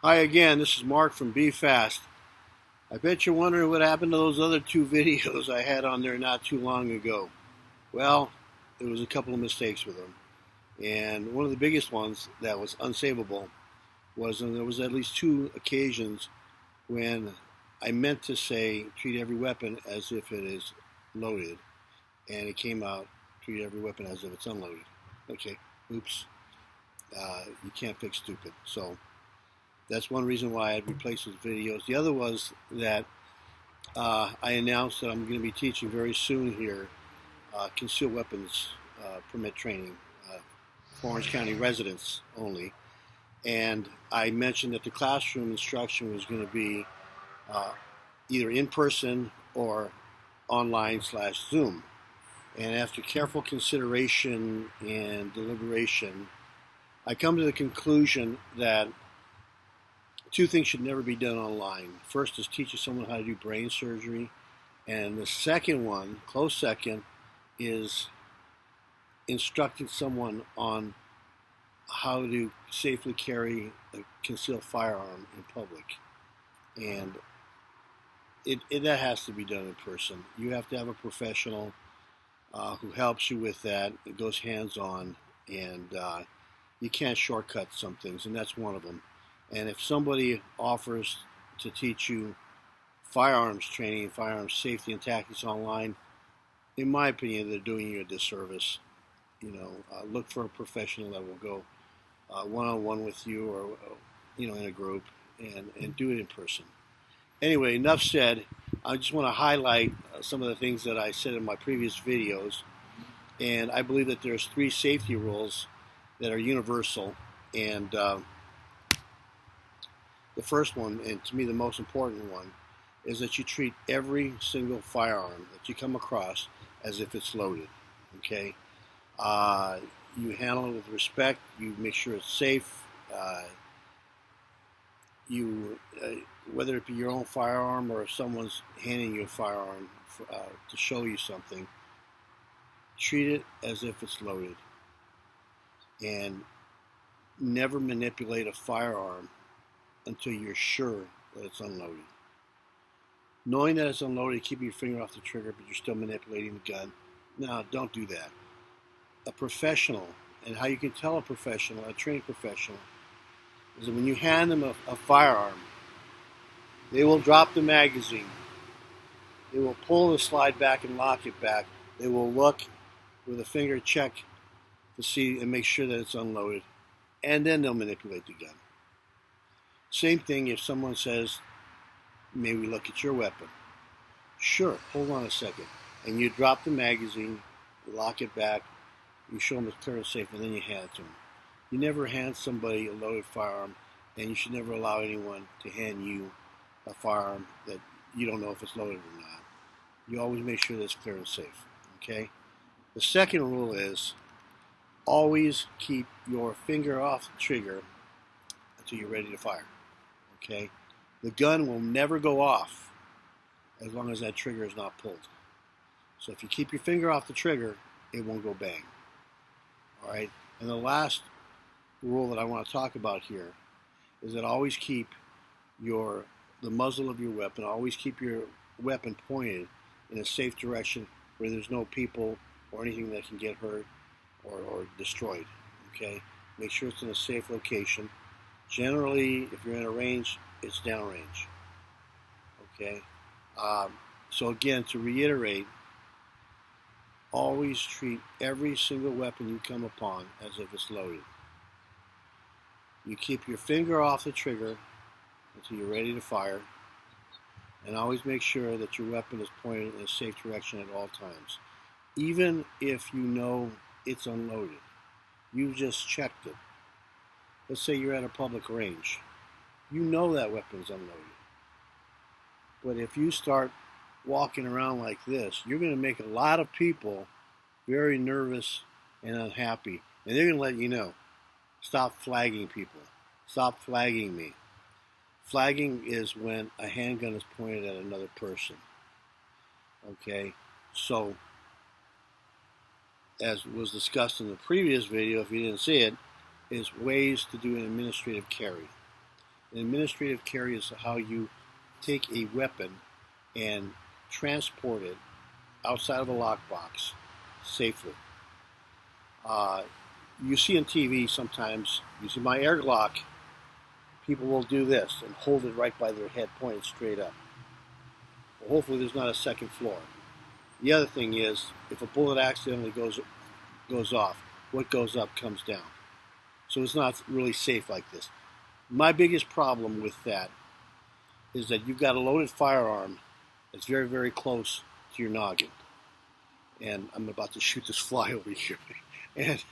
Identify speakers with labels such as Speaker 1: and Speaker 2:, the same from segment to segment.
Speaker 1: Hi again, this is Mark from Be Fast. I bet you're wondering what happened to those other two videos I had on there not too long ago. Well, there was a couple of mistakes with them. And one of the biggest ones that was unsavable was, and there was at least two occasions when I meant to say treat every weapon as if it is loaded, and it came out treat every weapon as if it's unloaded. Okay, oops. You can't fix stupid. So that's one reason why I'd replace those videos. The other was that I announced that I'm going to be teaching very soon here concealed weapons permit training for Orange County residents only. And I mentioned that the classroom instruction was going to be either in person or online/Zoom. And after careful consideration and deliberation, I come to the conclusion that two things should never be done online. First is teaching someone how to do brain surgery, and the second one, close second, is instructing someone on how to safely carry a concealed firearm in public. And that has to be done in person. You have to have a professional who helps you with that. It goes hands-on, and you can't shortcut some things, and that's one of them. And if somebody offers to teach you firearms training, firearms safety and tactics online, in my opinion, they're doing you a disservice. Look for a professional that will go one-on-one with you, or in a group, and do it in person. Anyway, enough said. I just want to highlight some of the things that I said in my previous videos, and I believe that there's three safety rules that are universal, and the first one, and to me the most important one, is that you treat every single firearm that you come across as if it's loaded. Okay, you handle it with respect. You make sure it's safe. Whether it be your own firearm or if someone's handing you a firearm to show you something, treat it as if it's loaded, and never manipulate a firearm until you're sure that it's unloaded. Knowing that it's unloaded, keep your finger off the trigger, but you're still manipulating the gun. No, don't do that. A professional, and how you can tell a professional, a trained professional, is that when you hand them a firearm, they will drop the magazine. They will pull the slide back and lock it back. They will look with a finger check to see and make sure that it's unloaded, and then they'll manipulate the gun. Same thing if someone says, may we look at your weapon? Sure, hold on a second. And you drop the magazine, you lock it back, you show them it's clear and safe, and then you hand it to them. You never hand somebody a loaded firearm, and you should never allow anyone to hand you a firearm that you don't know if it's loaded or not. You always make sure that it's clear and safe. Okay? The second rule is always keep your finger off the trigger until you're ready to fire. Okay? The gun will never go off as long as that trigger is not pulled. So if you keep your finger off the trigger, it won't go bang. All right? And the last rule that I want to talk about here is that always keep the muzzle of your weapon, always keep your weapon pointed in a safe direction where there's no people or anything that can get hurt or destroyed. Okay? Make sure it's in a safe location. Generally, if you're in a range, it's downrange. Okay? So again, to reiterate, always treat every single weapon you come upon as if it's loaded. You keep your finger off the trigger until you're ready to fire, and always make sure that your weapon is pointed in a safe direction at all times. Even if you know it's unloaded, you've just checked it. Let's say you're at a public range. You know that weapon's unloaded. But if you start walking around like this, you're going to make a lot of people very nervous and unhappy. And they're going to let you know. Stop flagging people. Stop flagging me. Flagging is when a handgun is pointed at another person. Okay? So, as was discussed in the previous video, if you didn't see it, is ways to do an administrative carry. An administrative carry is how you take a weapon and transport it outside of a lockbox safely. You see on TV sometimes, you see my air Glock, people will do this and hold it right by their head, pointed straight up. Well, hopefully there's not a second floor. The other thing is, if a bullet accidentally goes off, what goes up comes down. So it's not really safe like this. My biggest problem with that is that you've got a loaded firearm that's very, very close to your noggin. And I'm about to shoot this fly over here. And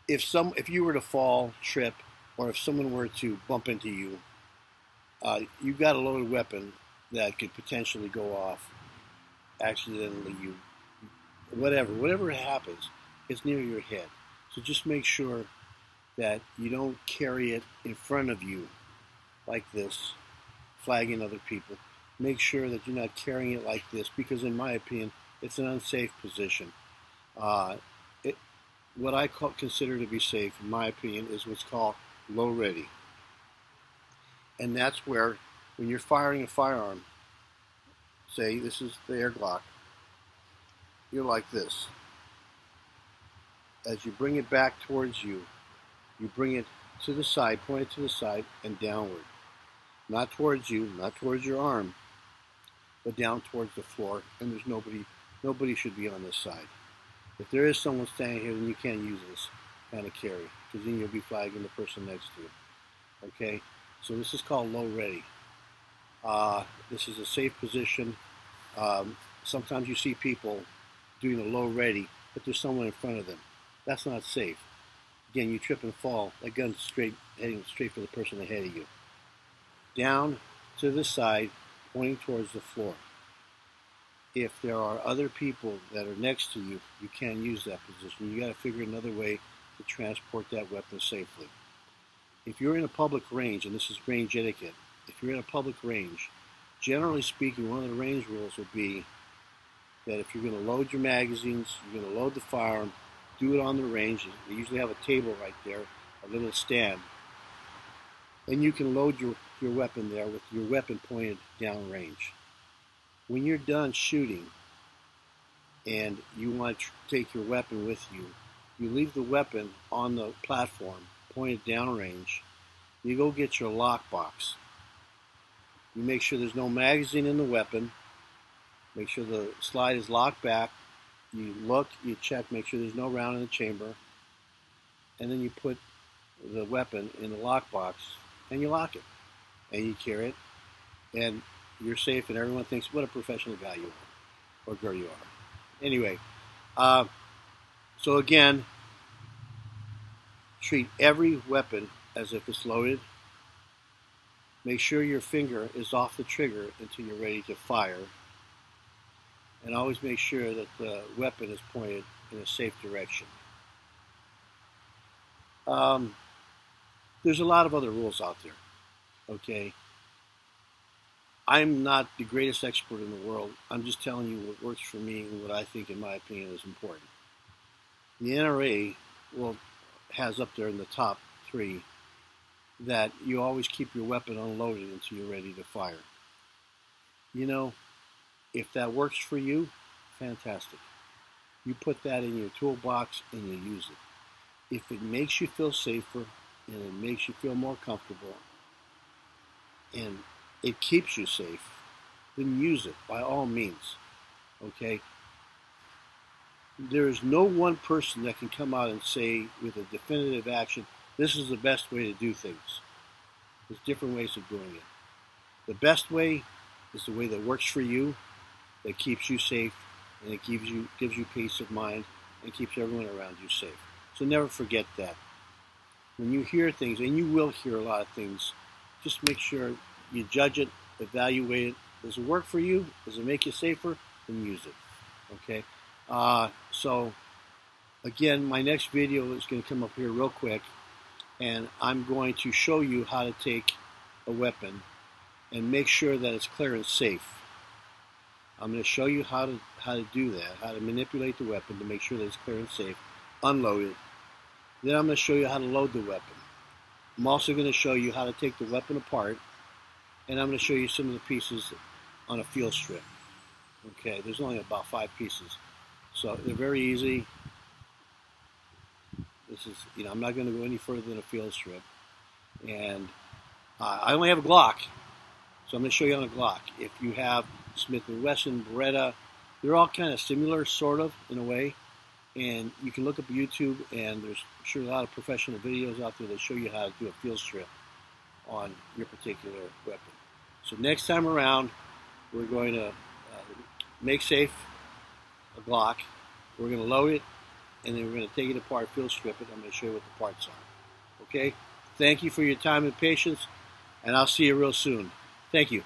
Speaker 1: if you were to fall, trip, or if someone were to bump into you, you've got a loaded weapon that could potentially go off accidentally. Whatever happens, it's near your head. So just make sure that you don't carry it in front of you like this, flagging other people. Make sure that you're not carrying it like this, because in my opinion, it's an unsafe position. What I consider to be safe, in my opinion, is what's called low ready. And that's where, when you're firing a firearm, say this is the air Glock, you're like this. As you bring it back towards you, you bring it to the side, point it to the side and downward. Not towards you, not towards your arm, but down towards the floor, and there's nobody should be on this side. If there is someone standing here, then you can't use this kind of carry, because then you'll be flagging the person next to you. Okay? So this is called low ready. This is a safe position. Sometimes you see people doing a low ready, but there's someone in front of them. That's not safe. Again, you trip and fall, that gun's heading straight for the person ahead of you. Down to the side, pointing towards the floor. If there are other people that are next to you, you can't use that position. You got to figure another way to transport that weapon safely. If you're in a public range, and this is range etiquette, if you're in a public range, generally speaking, one of the range rules would be that if you're going to load your magazines, you're going to load the firearm, do it on the range. They usually have a table right there, a little stand. And you can load your weapon there with your weapon pointed down range. When you're done shooting and you want to take your weapon with you, you leave the weapon on the platform, pointed downrange. You go get your lockbox. You make sure there's no magazine in the weapon. Make sure the slide is locked back. You look, you check, make sure there's no round in the chamber. And then you put the weapon in the lockbox and you lock it. And you carry it. And you're safe, and everyone thinks, what a professional guy you are, or girl you are. Anyway, so again, treat every weapon as if it's loaded. Make sure your finger is off the trigger until you're ready to fire. And always make sure that the weapon is pointed in a safe direction. There's a lot of other rules out there, okay? I'm not the greatest expert in the world. I'm just telling you what works for me and what I think, in my opinion, is important. The NRA has up there in the top 3 that you always keep your weapon unloaded until you're ready to fire. You know, if that works for you, fantastic. You put that in your toolbox and you use it. If it makes you feel safer and it makes you feel more comfortable and it keeps you safe, then use it by all means. Okay? There is no one person that can come out and say with a definitive action, this is the best way to do things. There's different ways of doing it. The best way is the way that works for you, that keeps you safe, and it gives you peace of mind and keeps everyone around you safe. So never forget that. When you hear things, and you will hear a lot of things, just make sure you judge it, evaluate it. Does it work for you? Does it make you safer? Then use it. Okay? So, again, my next video is going to come up here real quick, and I'm going to show you how to take a weapon and make sure that it's clear and safe. I'm going to show you how to do that, how to manipulate the weapon to make sure that it's clear and safe, unload it. Then I'm going to show you how to load the weapon. I'm also going to show you how to take the weapon apart, and I'm going to show you some of the pieces on a field strip. Okay, there's only about 5 pieces, so they're very easy. This is, I'm not going to go any further than a field strip, and I only have a Glock, so I'm going to show you on a Glock. If you have Smith & Wesson, Beretta, they're all kind of similar, sort of, in a way. And you can look up YouTube, and there's, I'm sure, a lot of professional videos out there that show you how to do a field strip on your particular weapon. So next time around, we're going to make safe a Glock. We're going to load it, and then we're going to take it apart, field strip it. I'm going to show you what the parts are. Okay? Thank you for your time and patience, and I'll see you real soon. Thank you.